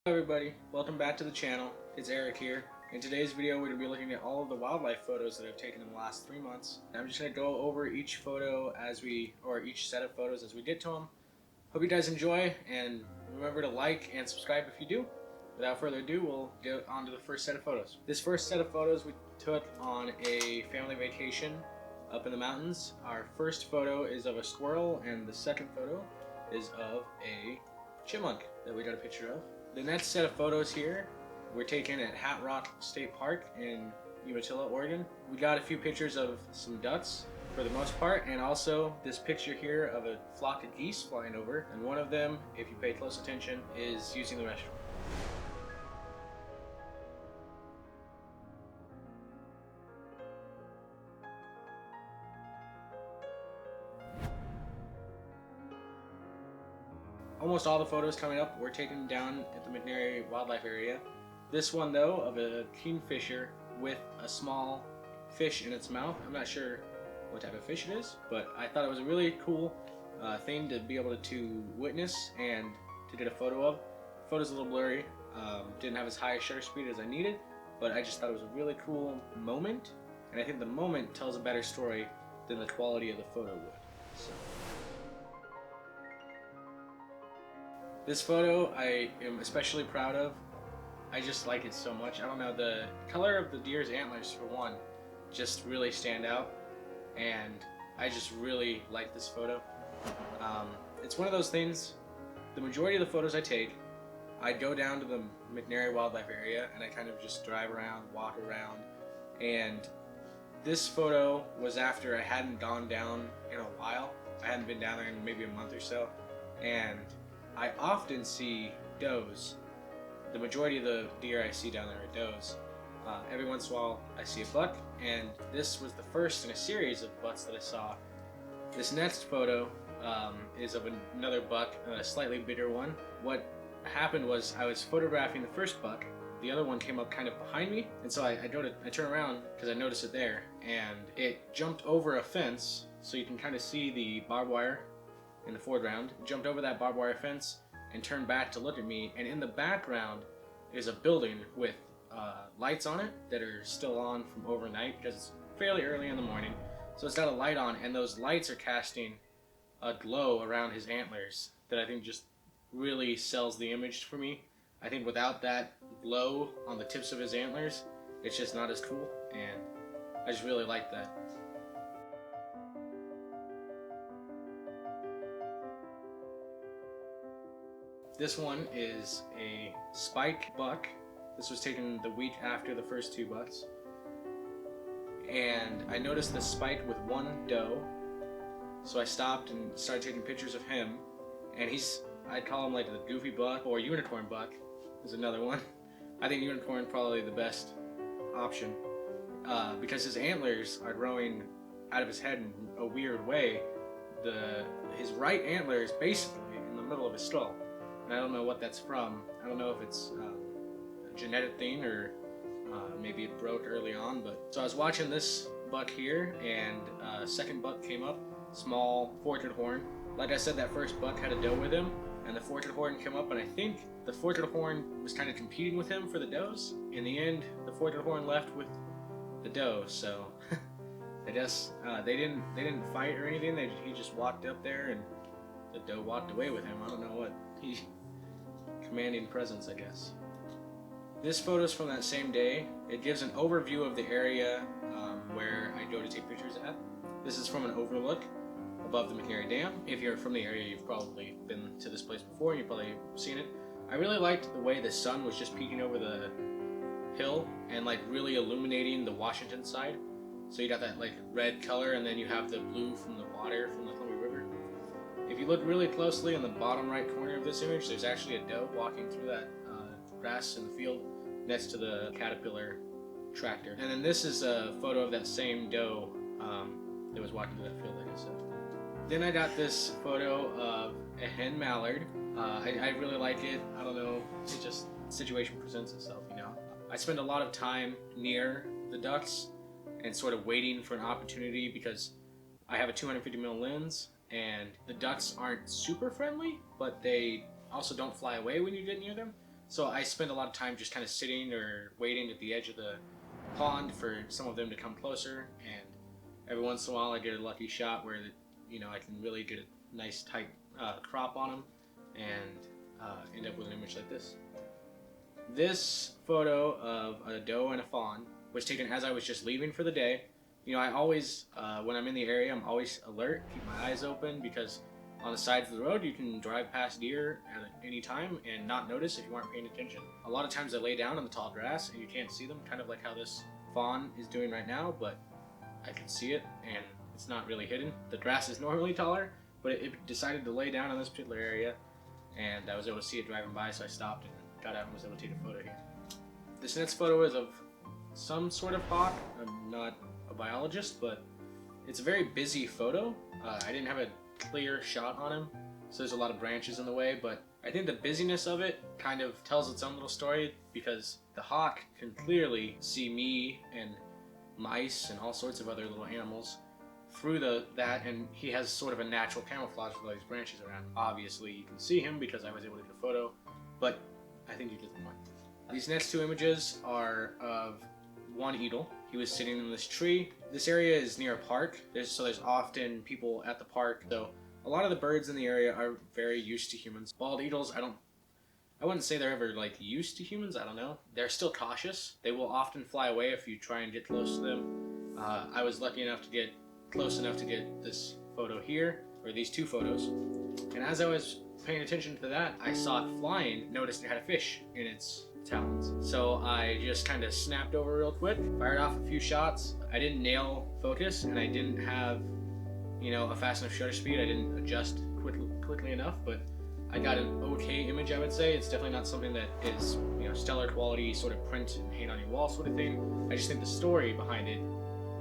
Hello everybody, welcome back to the channel. It's Eric here. In today's video we're going to be looking at all of the wildlife photos that I've taken in the last 3 months. I'm just going to go over each photo each set of photos as we get to them. Hope you guys enjoy, and remember to like and subscribe if you do. Without further ado, we'll get on to the first set of photos. This first set of photos we took on a family vacation up in the mountains. Our first photo is of a squirrel and the second photo is of a chipmunk that we got a picture of. The next set of photos here were taken at Hat Rock State Park in Umatilla, Oregon. We got a few pictures of some ducks for the most part, and also this picture here of a flock of geese flying over, and one of them, if you pay close attention, is using the restroom. Almost all the photos coming up were taken down at the McNary Wildlife Area. This one though, of a kingfisher with a small fish in its mouth. I'm not sure what type of fish it is, but I thought it was a really cool thing to be able to witness and to get a photo of. The photo's a little blurry, didn't have as high a shutter speed as I needed, but I just thought it was a really cool moment, and I think the moment tells a better story than the quality of the photo would. So. This photo I am especially proud of. I just like it so much. I don't know, the color of the deer's antlers for one just really stand out, and I just really like this photo. It's one of those things, the majority of the photos I take, I go down to the McNary Wildlife Area and I kind of just drive around, walk around, and this photo was after I hadn't gone down in a while. I hadn't been down there in maybe a month or so, and I often see does. The majority of the deer I see down there are does. Every once in a while I see a buck, and this was the first in a series of bucks that I saw. This next photo is of another buck, a slightly bigger one. What happened was I was photographing the first buck, the other one came up kind of behind me, and so I turn around because I noticed it there, and it jumped over a fence, so you can kind of see the barbed wire in the foreground. It jumped over that barbed wire fence and turned back to look at me, and in the background is a building with lights on it that are still on from overnight because it's fairly early in the morning, so it's got a light on, and those lights are casting a glow around his antlers that I think just really sells the image for me. I think without that glow on the tips of his antlers, it's just not as cool, and I just really like that. This one is a spike buck. This was taken the week after the first two bucks. And I noticed the spike with one doe, so I stopped and started taking pictures of him. And I'd call him like the goofy buck, or unicorn buck is another one. I think unicorn probably the best option because his antlers are growing out of his head in a weird way. His right antler is basically in the middle of his skull. And I don't know what that's from. I don't know if it's a genetic thing or maybe it broke early on. But so I was watching this buck here, and a second buck came up, small forked horn. Like I said, that first buck had a doe with him, and the forked horn came up, and I think the forked horn was kind of competing with him for the does. In the end, the forked horn left with the doe. So I guess they didn't fight or anything. He just walked up there, and the doe walked away with him. I don't know what. Commanding presence, I guess. This photo's from that same day. It gives an overview of the area where I go to take pictures at. This is from an overlook above the McNary Dam. If you're from the area, you've probably been to this place before, and you've probably seen it. I really liked the way the sun was just peeking over the hill and like really illuminating the Washington side. So you got that like red color, and then you have the blue from the water from the Columbia River. If you look really closely in the bottom right corner of this image, there's actually a doe walking through that grass in the field next to the Caterpillar tractor. And then this is a photo of that same doe that was walking through that field, like I said. Then I got this photo of a hen mallard. I really like it. I don't know, it just, situation presents itself, you know. I spend a lot of time near the ducks and sort of waiting for an opportunity because I have a 250mm lens, and the ducks aren't super friendly, but they also don't fly away when you get near them. So I spend a lot of time just kind of sitting or waiting at the edge of the pond for some of them to come closer, and every once in a while I get a lucky shot where I can really get a nice tight crop on them and end up with an image like this. This photo of a doe and a fawn was taken as I was just leaving for the day. I always, when I'm in the area, I'm always alert, keep my eyes open, because on the sides of the road you can drive past deer at any time and not notice if you aren't paying attention. A lot of times they lay down in the tall grass and you can't see them, kind of like how this fawn is doing right now, but I can see it and it's not really hidden. The grass is normally taller, but it decided to lay down in this particular area, and I was able to see it driving by, so I stopped and got out and was able to take a photo here. This next photo is of some sort of hawk. I'm not a biologist, but it's a very busy photo. I didn't have a clear shot on him, so there's a lot of branches in the way, but I think the busyness of it kind of tells its own little story, because the hawk can clearly see me and mice and all sorts of other little animals through that, and he has sort of a natural camouflage with all these branches around. Obviously you can see him because I was able to get a photo, but I think you get the point. These next two images are of one eagle. He was sitting in this tree. This area is near a park, so there's often people at the park. So a lot of the birds in the area are very used to humans. Bald eagles, I wouldn't say they're ever like used to humans. I don't know. They're still cautious. They will often fly away if you try and get close to them. I was lucky enough to get close enough to get this photo here, or these two photos. And as I was paying attention to that, I saw it flying, noticed it had a fish in its talons. So I just kind of snapped over real quick, fired off a few shots. I didn't nail focus, and I didn't have, a fast enough shutter speed. I didn't adjust quickly enough, but I got an okay image, I would say. It's definitely not something that is, stellar quality, sort of print and hang on your wall sort of thing. I just think the story behind it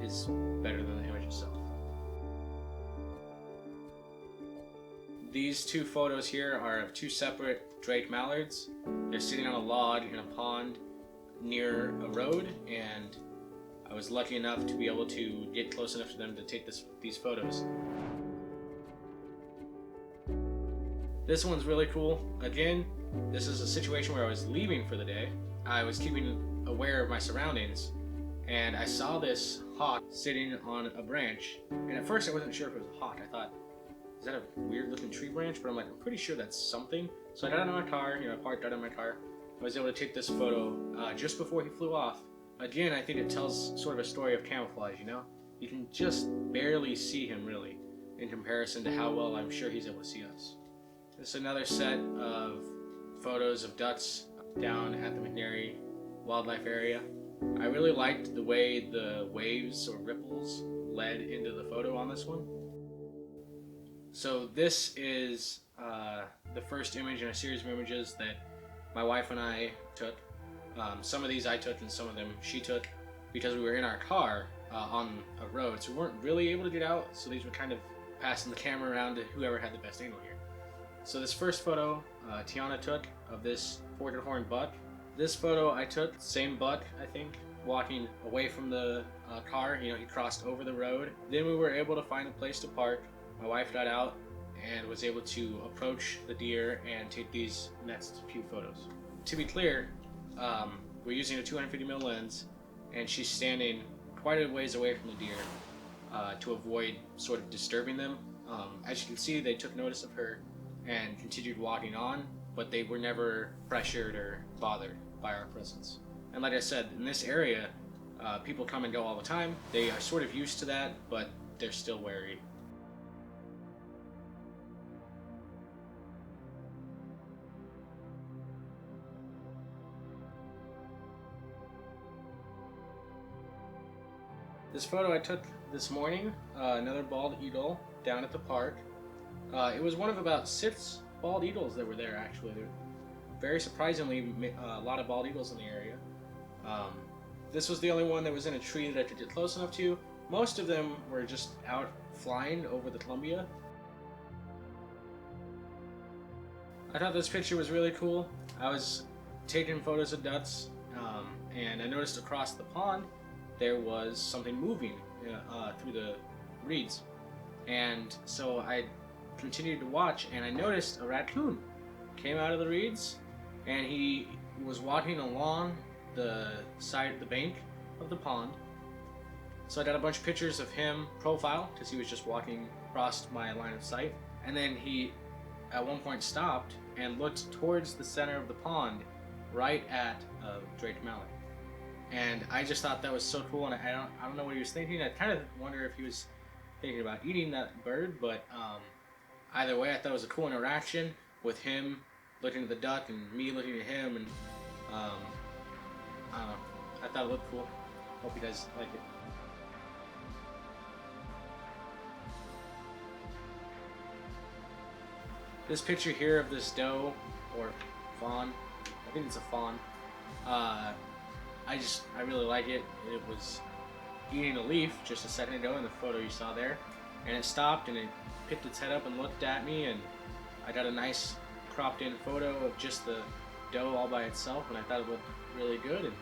is better than the image itself. These two photos here are of two separate drake mallards. They're sitting on a log in a pond near a road, and I was lucky enough to be able to get close enough to them to take these photos. This one's really cool. Again, this is a situation where I was leaving for the day. I was keeping aware of my surroundings, and I saw this hawk sitting on a branch. And at first I wasn't sure if it was a hawk. I thought, is that a weird looking tree branch? But I'm pretty sure that's something. So I got out of my car, I parked out of my car. I was able to take this photo just before he flew off. Again, I think it tells sort of a story of camouflage, You can just barely see him, really, in comparison to how well I'm sure he's able to see us. This is another set of photos of ducks down at the McNary Wildlife Area. I really liked the way the waves or ripples led into the photo on this one. So this is the first image in a series of images that my wife and I took. Some of these I took and some of them she took, because we were in our car on a road, so we weren't really able to get out, so these were kind of passing the camera around to whoever had the best angle here. So this first photo Tiana took of this portrait horn buck. This photo I took, same buck I think, walking away from the car. He crossed over the road. Then we were able to find a place to park. My wife got out and was able to approach the deer and take these next few photos. To be clear, we're using a 250mm lens, and she's standing quite a ways away from the deer to avoid sort of disturbing them. As you can see, they took notice of her and continued walking on, but they were never pressured or bothered by our presence. And like I said, in this area, people come and go all the time. They are sort of used to that, but they're still wary. This photo I took this morning, another bald eagle down at the park. It was one of about 6 bald eagles that were there, actually. Very surprisingly, a lot of bald eagles in the area. This was the only one that was in a tree that I could get close enough to. Most of them were just out flying over the Columbia. I thought this picture was really cool. I was taking photos of ducks, and I noticed across the pond there was something moving through the reeds. And so I continued to watch, and I noticed a raccoon came out of the reeds and he was walking along the bank of the pond. So I got a bunch of pictures of him profile because he was just walking across my line of sight, and then he at one point stopped and looked towards the center of the pond, right at a draped mallard. And I just thought that was so cool, and I don't know what he was thinking. I kind of wonder if he was thinking about eating that bird, but either way, I thought it was a cool interaction with him looking at the duck and me looking at him, and I don't know. I thought it looked cool. Hope you guys like it. This picture here of this doe, or fawn, I think it's a fawn, I really like it. It was eating a leaf just a second ago in the photo you saw there, and it stopped and it picked its head up and looked at me, and I got a nice cropped in photo of just the doe all by itself, and I thought it looked really good, and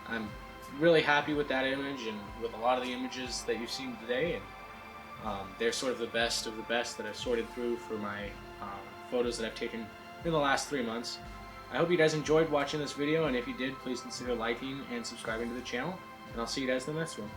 I'm really happy with that image and with a lot of the images that you've seen today, and they're sort of the best that I've sorted through for my photos that I've taken in the last 3 months. I hope you guys enjoyed watching this video, and if you did, please consider liking and subscribing to the channel, and I'll see you guys in the next one.